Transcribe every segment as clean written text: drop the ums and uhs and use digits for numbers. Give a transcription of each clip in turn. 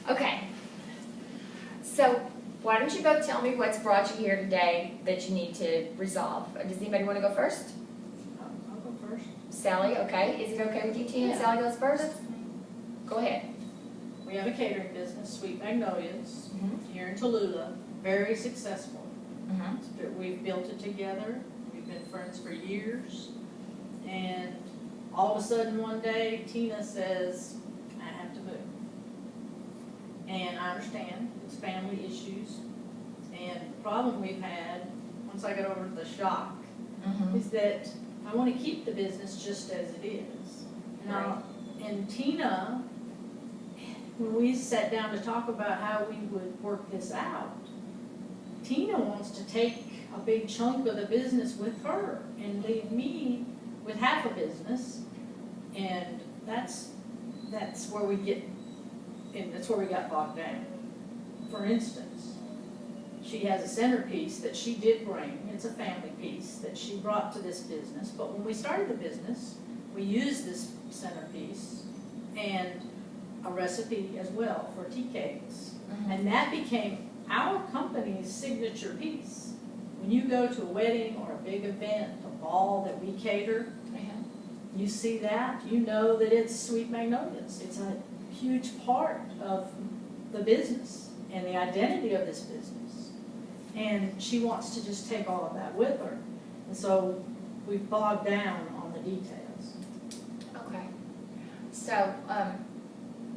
Okay. So why don't you both tell me what's brought you here today that you need to resolve? Does anybody want to go first? I'll go first. Sally, okay. Is it okay with you, Tina? Yeah. Sally goes first? Go ahead. We have a catering business, Sweet Magnolias, Mhm. here in Tallulah, very successful. Mm-hmm. We've built it together, we've been friends for years, and all of a sudden one day, Tina says, I have to move. And I understand, it's family issues, and the problem we've had, once I got over the shock, Mm-hmm. is that I want to keep the business just as it is. And Tina, when we sat down to talk about how we would work this out, Tina wants to take a big chunk of the business with her and leave me with half a business. And that's where we get, and that's where we got bogged down. For instance, she has a centerpiece that she did bring. It's a family piece that she brought to this business. But when we started the business, we used this centerpiece and a recipe as well for tea cakes. Mm-hmm. And that became our company's signature piece. When you go to a wedding or a big event, a ball that we cater, you see that, you know that it's Sweet Magnolias. It's a huge part of the business and the identity of this business. And she wants to just take all of that with her. And so we've bogged down on the details. Okay. So,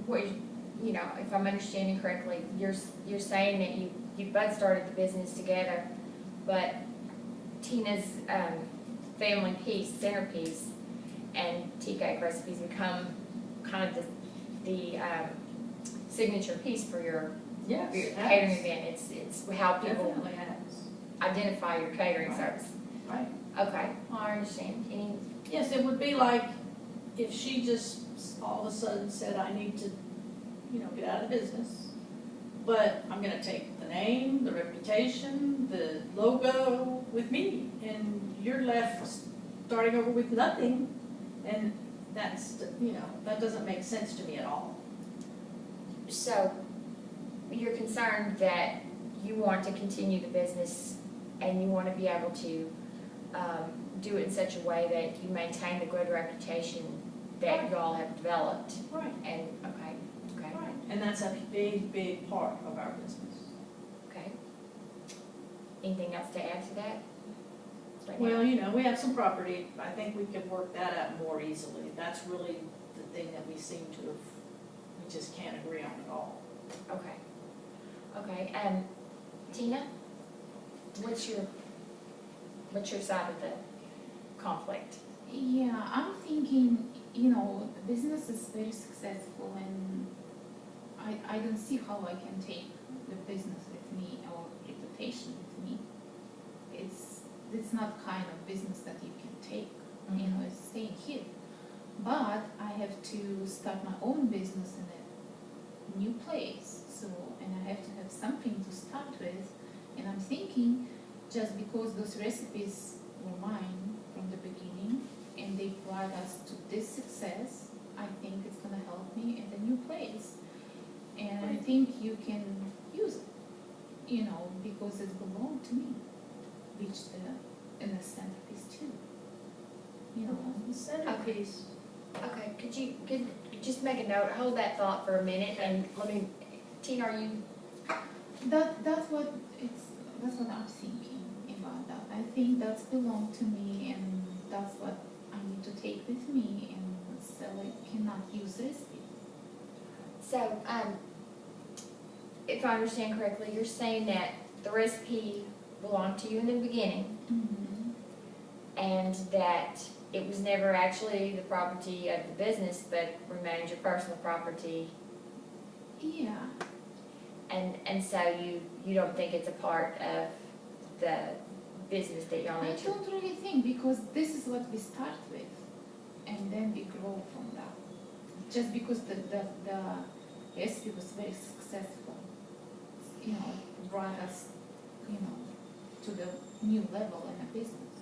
if I'm understanding correctly, you're saying that you both started the business together, but Tina's family piece, centerpiece, and tea cake recipes become kind of the signature piece for your Yes, catering event. It's how people definitely has. identify your catering Right. service. Right. Okay, I understand. Yes, it would be like if she just all of a sudden said, I need to, get out of the business, but I'm gonna take the name, the reputation, the logo with me, and you're left starting over with nothing, and that doesn't make sense to me at all. So, you're concerned that you want to continue the business and you want to be able to do it in such a way that you maintain the good reputation that Right. you all have developed. Right. And, okay. Right. And that's a big, big part of our business. Okay. Anything else to add to that? Right Well, now? we have some property. I think we could work that out more easily. That's really the thing that we seem to have, we just can't agree on at all. Okay, Tina, what's your side of the conflict? Yeah, I'm thinking, the business is very successful and I don't see how I can take the business with me or reputation with me. It's not kind of business that you can take, it's staying here. But I have to start my own business in a new place, and I have to have something to start with. And I'm thinking, just because those recipes were mine from the beginning, and they brought us to this success, I think it's going to help me in the new place. And I think you can use it, because it belonged to me, which in the centerpiece too. The centerpiece. Okay, could you just make a note, hold that thought for a minute, and Tina, are you? That's what I'm thinking about that. I think that's belonged to me, and that's what I need to take with me, and so I cannot use the recipe. So, if I understand correctly, you're saying that the recipe belonged to you in the beginning, and that it was never actually the property of the business, but remained your personal property. Yeah. And so you don't think it's a part of the business that y'all I need to. don't really think, because this is what we start with, and then we grow from that. Just because the recipe was very successful, brought us, to the new level in a business.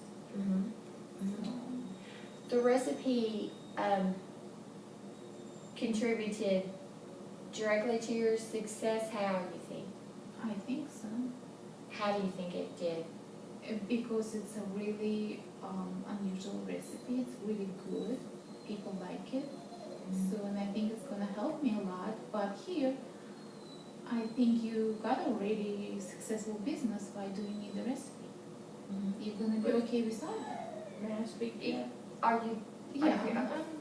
So, The recipe contributed directly to your success? How you think? I think so. How do you think it did? Because it's a really unusual recipe. It's really good. People like it. So, and I think it's gonna help me a lot. But here, I think you got a really successful business by doing the recipe. You're gonna be okay without it. May I speak to that? Are you? Yeah.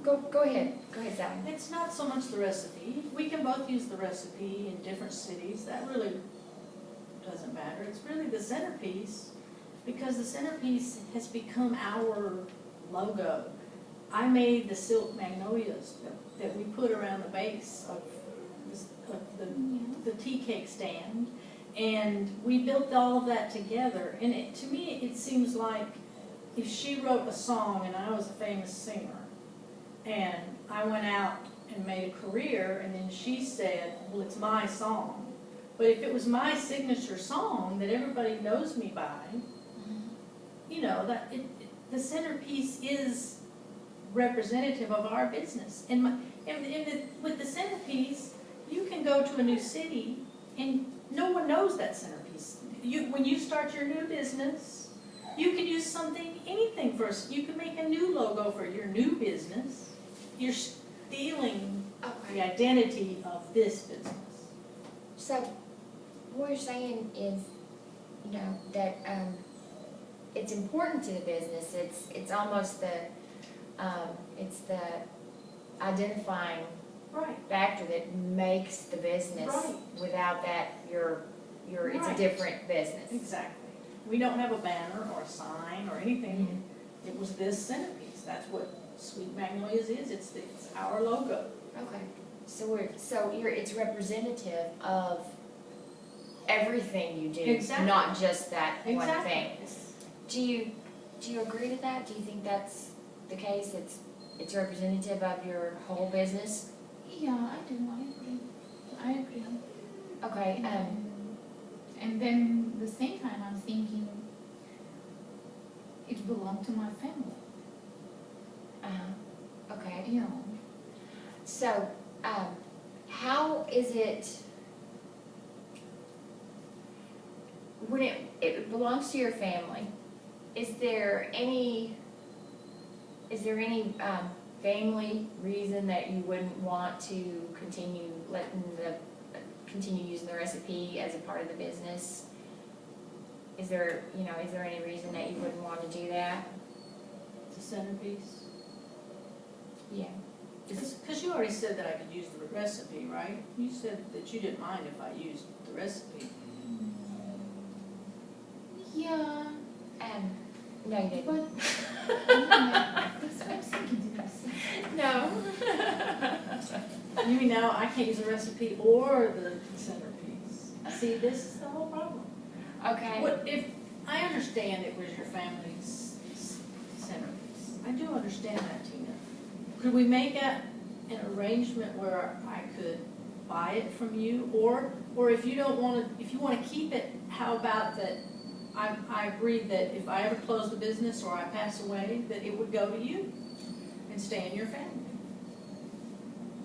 Go ahead. Go ahead, Sally. It's not so much the recipe. We can both use the recipe in different cities. That really doesn't matter. It's really the centerpiece, because the centerpiece has become our logo. I made the silk magnolias that we put around the base of the tea cake stand, and we built all of that together. And to me, it seems like if she wrote a song and I was a famous singer, and I went out and made a career, and then she said, well, it's my song. But if it was my signature song that everybody knows me by, you know, the centerpiece is representative of our business. And with the centerpiece, you can go to a new city and no one knows that centerpiece. When you start your new business, you can use something, anything first. You can make a new logo for your new business. You're stealing the identity of this business. So, what you're saying is, you know, that it's important to the business. It's almost it's the identifying Right. factor that makes the business. Right. Without that, it's a Right. different business. Exactly. We don't have a banner or a sign or anything. It was this centerpiece. That's what Sweet Magnolias is. It's our logo. Okay. So it's representative of everything you do, Exactly. not just that one Exactly. thing. Do you agree to that? Do you think that's the case? It's representative of your whole business? Yeah, I do. I agree. Okay. And then at the same time, I'm thinking it belonged to my family. Okay. You know. So, how is it when it belongs to your family? Is there any family reason that you wouldn't want to continue using the recipe as a part of the business? Is there any reason that you wouldn't want to do that? The centerpiece. Yeah. Because you already said that I could use the recipe, right? You said that you didn't mind if I used the recipe. Yeah, No, you didn't. but that's what I'm thinking. Did I say? No. You mean now I can't use the recipe or the centerpiece? See, this is the whole problem. Okay. What if, I understand it was your family's centerpiece. I do understand that, Tina. Could we make an arrangement where I could buy it from you? Or if you don't want to, if you want to keep it, how about that I agreed that if I ever close the business or I pass away, that it would go to you and stay in your family.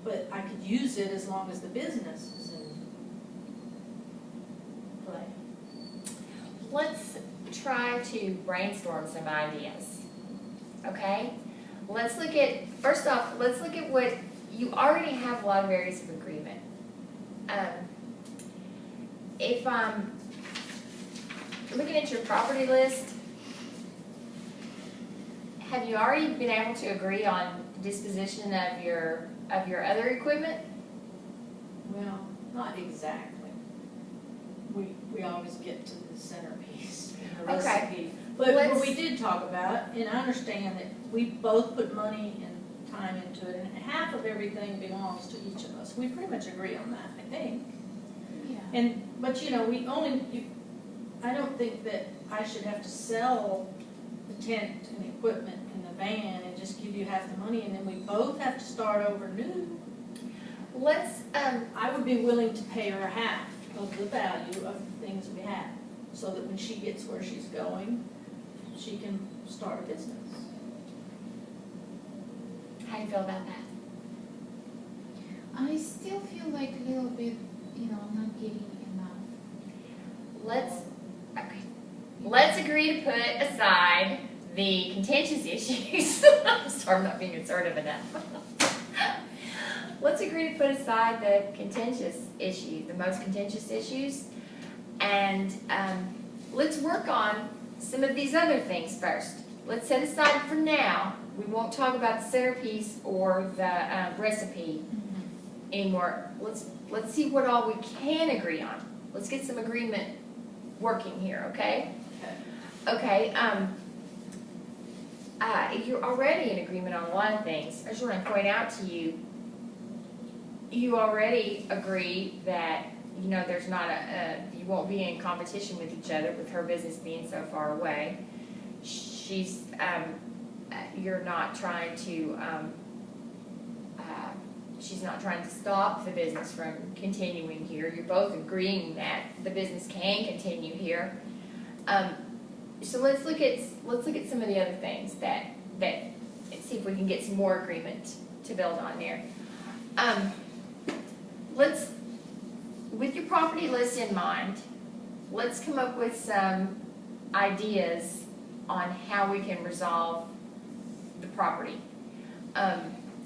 But I could use it as long as the business is in play. Let's try to brainstorm some ideas. Okay? First off, let's look at what you already have a lot of areas of agreement. If I'm looking at your property list, have you already been able to agree on disposition of your other equipment? Well, not exactly. We always get to the centerpiece, the Okay. recipe. But we did talk about it, and I understand that we both put money and time into it, and half of everything belongs to each of us. We pretty much agree on that, I think. Yeah. But you know, I don't think that I should have to sell the tent and equipment and the van and just give you half the money, and then we both have to start over new. I would be willing to pay her half of the value of the things we have, so that when she gets where she's going, she can start a business. How do you feel about that? I still feel like a little bit, not getting enough. Let's agree to put aside the contentious issues. I'm sorry, I'm not being assertive enough. Let's agree to put aside the contentious issues, the most contentious issues, and let's work on some of these other things first. Let's set aside for now. We won't talk about the centerpiece or the recipe anymore. Let's see what all we can agree on. Let's get some agreement working here, okay? Okay. You're already in agreement on a lot of things. I just want to point out to you, you already agree that there's not you won't be in competition with each other with her business being so far away. You're not trying to. She's not trying to stop the business from continuing here. You're both agreeing that the business can continue here. So let's look at some of the other things that let's see if we can get some more agreement to build on there. With your property list in mind, let's come up with some ideas on how we can resolve the property.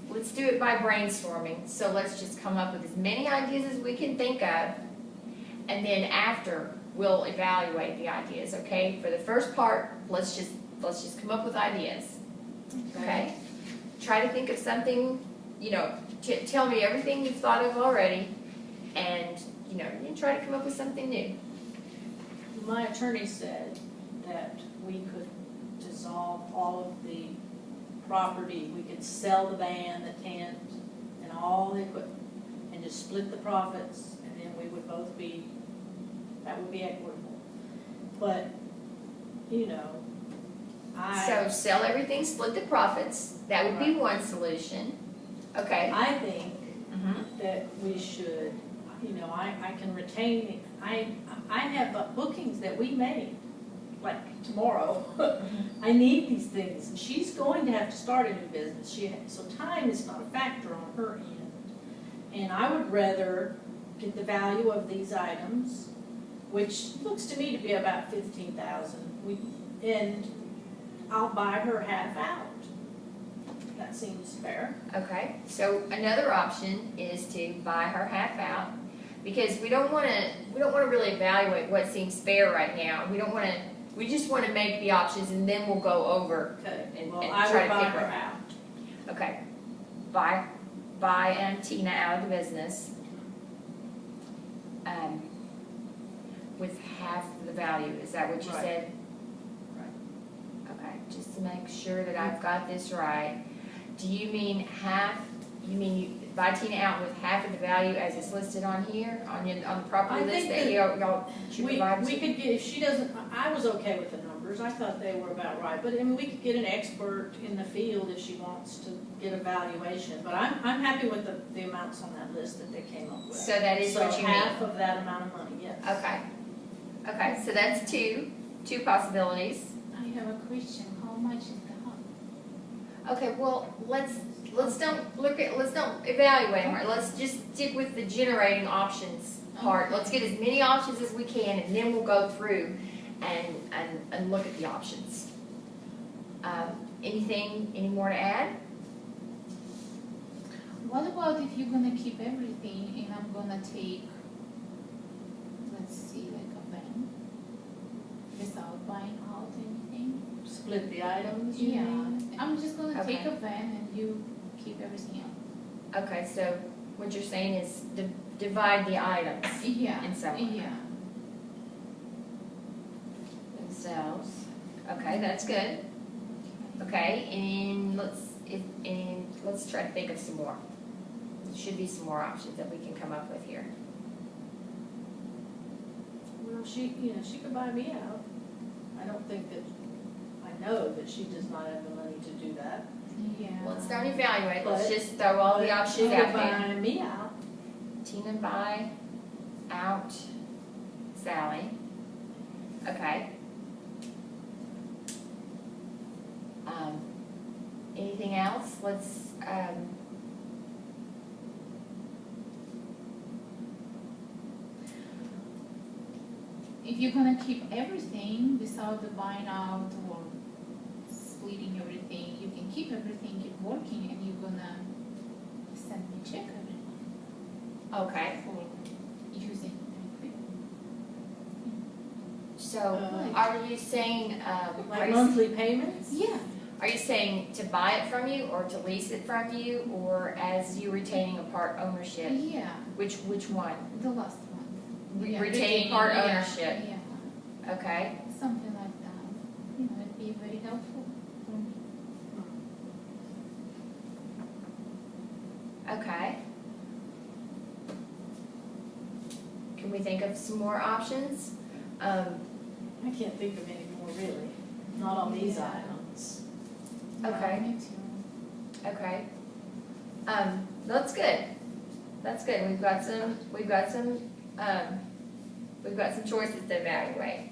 Let's do it by brainstorming. So let's just come up with as many ideas as we can think of, and then after we'll evaluate the ideas. Okay? For the first part, let's just come up with ideas. Okay? Try to think of something. Tell me everything you've thought of already, and you try to come up with something new. My attorney said that we could dissolve all of the property. We could sell the van, the tent, and all the equipment, and just split the profits, and then we would both be, that would be equitable. But, So sell everything, split the profits. That would be one solution. Okay. I think that we should, I can retain, I have bookings that we made, like tomorrow. I need these things, and she's going to have to start a new business. So time is not a factor on her end. And I would rather get the value of these items, which looks to me to be about $15,000, and I'll buy her half out. That seems fair. Okay, so another option is to buy her half out, because we don't want to really evaluate what seems fair right now. We just want to make the options, and then we'll go over Okay. and Well, try I to would pick buy her. her out. Okay, buy Tina out of the business with half the value. Is that what you Right. said? Okay, just to make sure that I've got this right. Do you mean half? You mean you buy Tina out with half of the value as it's listed on here on the property I list think that y'all should provide us We with? could get, if she doesn't, I was okay with the numbers, I thought they were about right, but we could get an expert in the field if she wants to get a valuation, but I'm happy with the amounts on that list that they came up with. So that is what you So mean? half of that amount of money, yes. Okay, so that's two possibilities. I have a question. How much is the hub? Okay, well, let's don't evaluate them. Let's just stick with the generating options part. Let's get as many options as we can, and then we'll go through and look at the options. Any more to add? What about if you're gonna keep everything and I'm gonna take, let's see, like a van without buying out anything? Split the items, you Yeah, mean? I'm just gonna take Okay. a van and you keep everything else. Okay, so what you're saying is divide the items Yeah, in some way yeah. themselves. Okay, that's good. Okay, and let's try to think of some more. There should be some more options that we can come up with here. Well, she could buy me out. I don't think that, I know that she does not have the money to do that. Yeah. Let's not evaluate, let's But- just throw all the But options she out could there. buy me out. Tina buy out Sally. Okay. Anything else? if you're gonna keep everything without the buying out or splitting everything, you can keep everything, keep working, and you're gonna send me a check every month Okay, for using the equipment. so Uh, are you saying, are Like you, monthly payments? Yeah, are you saying to buy it from you or to lease it from you, or as you retaining a part ownership? yeah, Which one? the last one. Yeah, Retaining part yeah, ownership, Yeah, okay? something like that, it'd be very helpful for me. Okay. Can we think of some more options? I can't think of any more really, not on these Yeah. items. Okay. Yeah, me too. Okay. That's good. We've got some choices to evaluate.